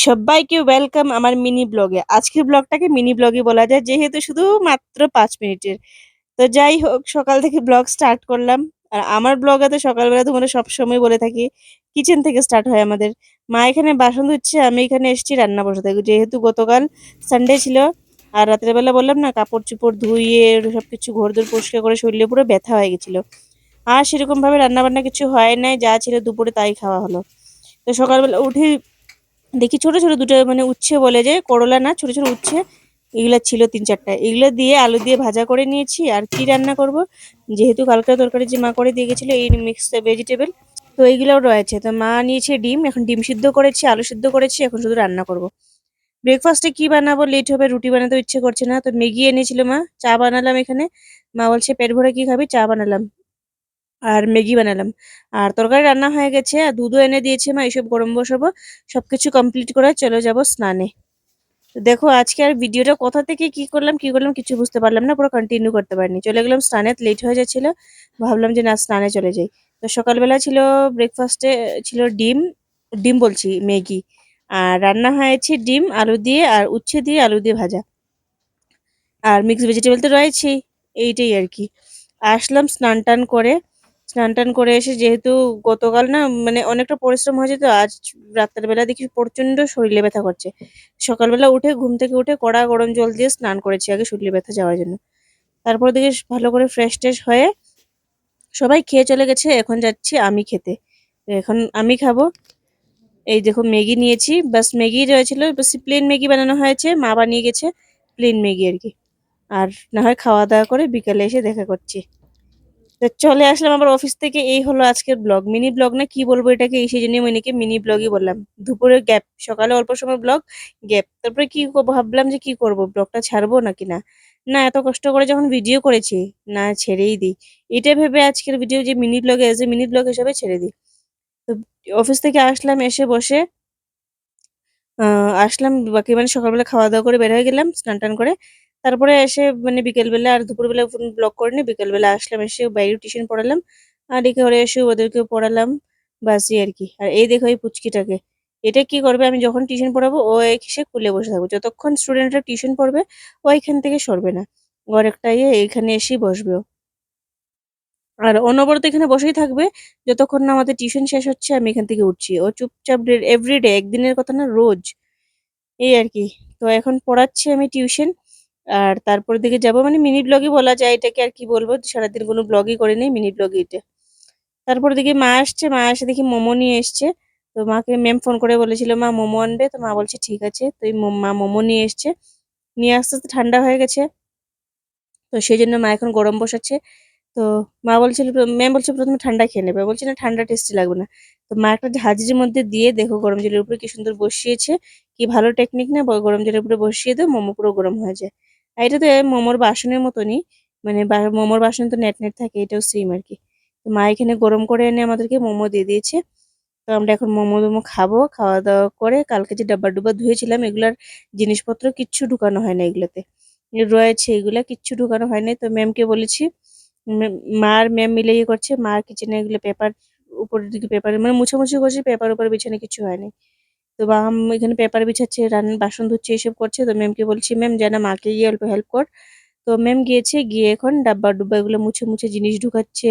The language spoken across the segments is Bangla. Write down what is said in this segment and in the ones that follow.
সবাইকে ওয়েলকাম আমার মিনি ব্লগে। আজকের ব্লগটাকে মিনি ব্লগই বলা যায় যেহেতু শুধু মাত্র ৫ মিনিটের। তো যাই হোক সকাল থেকে ব্লগ স্টার্ট করলাম। আর আমার ব্লগে তো সকালবেলা তোমরা সবসময় বলে থাকি কিচেন থেকে স্টার্ট হয় আমাদের। মা এখানে বাসন ধুচ্ছে, আমি এখানে এসেছি রান্না বসাতে। যেহেতু গতকাল সানডে ছিল আর রাতের বেলা বললাম না কাপড়-চোপড় ধুইয়ে সবকিছু ঘরদোর পরিষ্কার করে শরীরে পুরো ব্যথা হয়ে গেছিল। আর সেরকমভাবে রান্নাবান্না কিছু হয় নাই, যা ছিল দুপুরে তাই খাওয়া হলো। তো সকালবেলা উঠে দেখি ছোট ছোট দুটো মানে উচ্ছে বলে যে করলা না, ছোট ছোট উচ্ছে এগুলা ছিল ৩-৪টা। এগুলো দিয়ে আলু দিয়ে ভাজা করে নিয়েছি। আর কি রান্না করব, যেহেতু কালকে তরকারি যে মা করে দিয়ে গেছিল এই মিক্স ভেজিটেবল, তো এইগুলোও রয়েছে। তো মা নিয়েছে ডিম, এখন ডিম সিদ্ধ করেছি, আলু সিদ্ধ করেছি, এখন শুধু রান্না করব। ব্রেকফাস্টে কি বানাবো, লেট হবে, রুটি বানাতে ইচ্ছে করছে না, তো ম্যাগি এনেছিল মা, চা বানালাম এখানে। মা বলছে পেট ভরে কি খাবি, চা বানালাম আর ম্যাগি বানালাম। আর তরকারি রান্না হয়ে গেছে আর দুধও এনে দিয়েছে মা, এসব গরম বসাবো। সবকিছু কমপ্লিট করে চলে যাব স্নানে। তো দেখো আজকে আর ভিডিওটা কোথা থেকে কি করলাম কিছু বুঝতে পারলাম না, পুরো কন্টিনিউ করতে পারিনি। চলে গেলাম স্নানে, লেট হয়ে যাচ্ছিল, ভাবলাম যে না স্নানে চলে যাই। তো সকালবেলা ছিল ব্রেকফাস্টে ছিল ডিম, ডিম বলছি ম্যাগি। আর রান্না হয়েছে ডিম আলু দিয়ে আর উচ্ছে দিয়ে আলু দিয়ে ভাজা। আর মিক্স ভেজিটেবল তো রয়েছেই, এইটাই আর কি। আসলাম স্নান টান করে এসে, যেহেতু গতকাল না মানে অনেকটা পরিশ্রম হয়েছে, তো আজ রাতের বেলা দেখি প্রচন্ড শরীরে ব্যথা করছে। সকালবেলা উঠে ঘুম থেকে উঠে কড়া গরম জল দিয়ে স্নান করেছি আগে শরীরে ব্যথা যাওয়ার জন্য। তারপর দেখি ভালো করে ফ্রেশ ট্রেশ হয়ে সবাই খেয়ে চলে গেছে, এখন যাচ্ছি আমি খেতে। তো এখন আমি খাবো। এই দেখো ম্যাগি নিয়েছি, বাস ম্যাগি রয়েছিল, বাস প্লেন ম্যাগি বানানো হয়েছে, মা বানিয়ে গেছে প্লেন ম্যাগি আর কি। আর না হয় খাওয়া দাওয়া করে বিকালে এসে দেখা করছি। তো চলে আসলাম আবার অফিস থেকে, এই হলো আজকের ব্লগ। মিনি ব্লগ না কি বলবো এটাকে, এই সেই জন্য মিনিকে মিনি ব্লগই বললাম। দুপুরে গ্যাপ, সকালে অল্প সময় ব্লগ, গ্যাপ। তারপরে কি ভাবলাম যে কি করব, ব্লগটা ছাড়বো নাকি না। না এত কষ্ট করে যখন ভিডিও করেছি, না ছেড়েই দিই। এটা ভেবে আজকের ভিডিও যে মিনি ব্লগে এজ এ মিনি ব্লগ হিসেবে ছেড়ে দিই। তো অফিস থেকে আসলাম, এসে বসে আসলাম বাকি মানে সকালবেলা খাওয়া দাওয়া করে বের হয়ে গেলাম স্নান টান করে। তারপরে এসে মানে বিকেলবেলা আর দুপুরবেলা ব্লগ করিনি, বিকেলবেলা আসলাম, এসে বাইরে টিউশন পড়ালাম। আর এদিকে ঘরে এসে ওদেরকেও পড়ালাম, বাসই আর কি। আর এই দেখো এই পুচকিটাকে, এটা কি করবে, আমি যখন টিউশন পড়াবো ও এসে কুলে বসে থাকবে, যতক্ষণ স্টুডেন্টরা টিউশন পড়বে ও এখান থেকে সরবে না। ওর একটা এইখানে এসেই বসবে ও। আর অনবরত এখানে বসেই থাকবে যতক্ষণ না আমাদের টিউশন শেষ হচ্ছে, আমি এখান থেকে উঠছি। ও চুপচাপ এভরিডে, একদিনের কথা না, রোজ এই আর কি। তো এখন পড়াচ্ছি আমি টিউশন। আর তারপর দিকে যাব মানে মিনি ব্লগই বলা যায় এটাকে, আর কি বলবো, সারাদিন কোনো ব্লগই করে নেই, মিনি ব্লগই এটা। তারপর দিকে মা আসছে, মা এসে দেখি মোমো নিয়ে এসছে। তো মাকে ম্যাম ফোন করে বলেছিল মা মোমো আনবে, তো মা বলছে ঠিক আছে। তো এই মা মোমো নিয়ে এসছে, নিয়ে আস্তে আস্তে ঠান্ডা হয়ে গেছে। তো সেই জন্য মা এখন গরম বসাচ্ছে। তো মা বলছিল, ম্যাম বলছে প্রথমে ঠান্ডা খেয়ে নেবে, বলছে না ঠান্ডা টেস্টি লাগবে না। তো মা একটা হাজিরের মধ্যে দিয়ে দেখো গরম জলের উপরে কি সুন্দর বসিয়েছে। কি ভালো টেকনিক না, গরম জলের উপরে বসিয়ে দাও, মোমো পুরো গরম হয়ে যায়। আর এটা তো মোমোর বাসনের মতনই, মানে মোমোর বাসন তো নেট নেট থাকে, এটাও সেম আর কি। তো মা এখানে গরম করে এনে আমাদেরকে মোমো দিয়ে দিয়েছে। তো আমরা এখন মোমো টোমো খাবো, খাওয়া দাওয়া করে কালকে যে ডাব্বা ডুব্বা ধুয়েছিলাম এগুলার জিনিসপত্র কিচ্ছু ঢুকানো হয় না এগুলোতে, রয়েছে এগুলা কিচ্ছু ঢুকানো হয় না। তো ম্যামকে বলেছি, মা আর ম্যাম মিলে করছে, মার কিচেনে এগুলো পেপার উপরের দিকে পেপার মানে মুছামুছি করছে, পেপার উপরে বিছানে কিছু হয়নি। তো বাম এখানে পেপার বিছাচ্ছে, রান্না বাসন ধুচ্ছে, এসব করছে। তো ম্যামকে বলছি ম্যাম জানা মাকে গিয়ে অল্প হেল্প কর। তো ম্যাম গিয়েছে, গিয়ে এখন ডাব্বা ডুব্বা এগুলো মুছে মুছে জিনিস ঢুকাচ্ছে।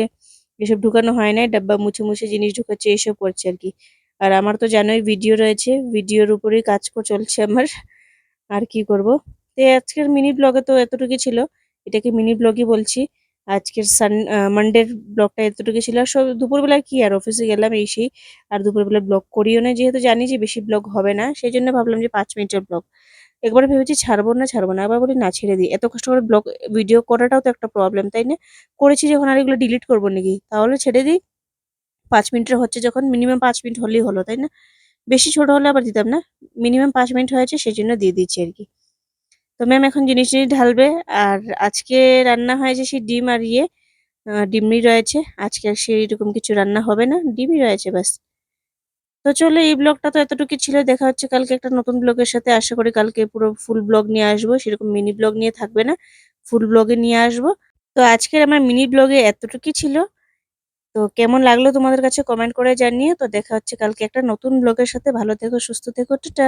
এসব ঢুকানো হয় নাই, ডাব্বা মুছে মুছে জিনিস ঢুকাচ্ছে, এসব করছে আর কি। আর আমার তো জানোই ভিডিও রয়েছে, ভিডিওর উপরেই চলছে আমার। আর কি করব। তো আজকের মিনি ব্লগে তো এতটুকু ছিল, এটাকে মিনি ব্লগই বলছি। আজকের মানডের ব্লগটা এতটুকু ছিল। আর সব দুপুরবেলা কি আর অফিসে গেলাম এই সেই, আর দুপুরবেলা ব্লগ করিও না, যেহেতু জানি যে বেশি ব্লগ হবে না, সেই জন্য ভাবলাম যে 5 মিনিটের ব্লগ। একবার ভেবেছি ছাড়বো না, আবার বলি না ছেড়ে দিই, এত কষ্ট করে ব্লগ ভিডিও করাটাও তো একটা প্রবলেম, তাই না। করেছি যখন আর এগুলো ডিলিট করবো নাকি, তাহলে ছেড়ে দিই। 5 মিনিটের হচ্ছে যখন, মিনিমাম 5 মিনিট হলেই হলো, তাই না। বেশি ছোট হলে আবার দিতাম না, মিনিমাম 5 মিনিট হয়েছে সেই জন্য দিয়ে দিচ্ছি আর কি। তো ম্যাম এখন জিনিস জিনিস ঢালবে। আর আজকে রান্না হয়েছে সেই ডিম আর ডিমই রয়েছে। আজকে আর সেই রকম কিছু রান্না হবে না, ডিমই রয়েছে ব্যাস। তো চলো এই ব্লগটা তো এতটুকু ছিল, দেখা হচ্ছে কালকে একটা নতুন ব্লগের সাথে। আশা করি কালকে পুরো ফুল ব্লগ নিয়ে আসবো, সেরকম মিনি ব্লগ নিয়ে থাকবে না, ফুল ব্লগে নিয়ে আসবো। তো আজকের আমার মিনি ব্লগে এতটুকুই ছিল। তো কেমন লাগলো তোমাদের কাছে কমেন্ট করে জানিও। তো দেখা হচ্ছে কালকে একটা নতুন ব্লগের সাথে। ভালো থেকো, সুস্থ থেকো। টাটা।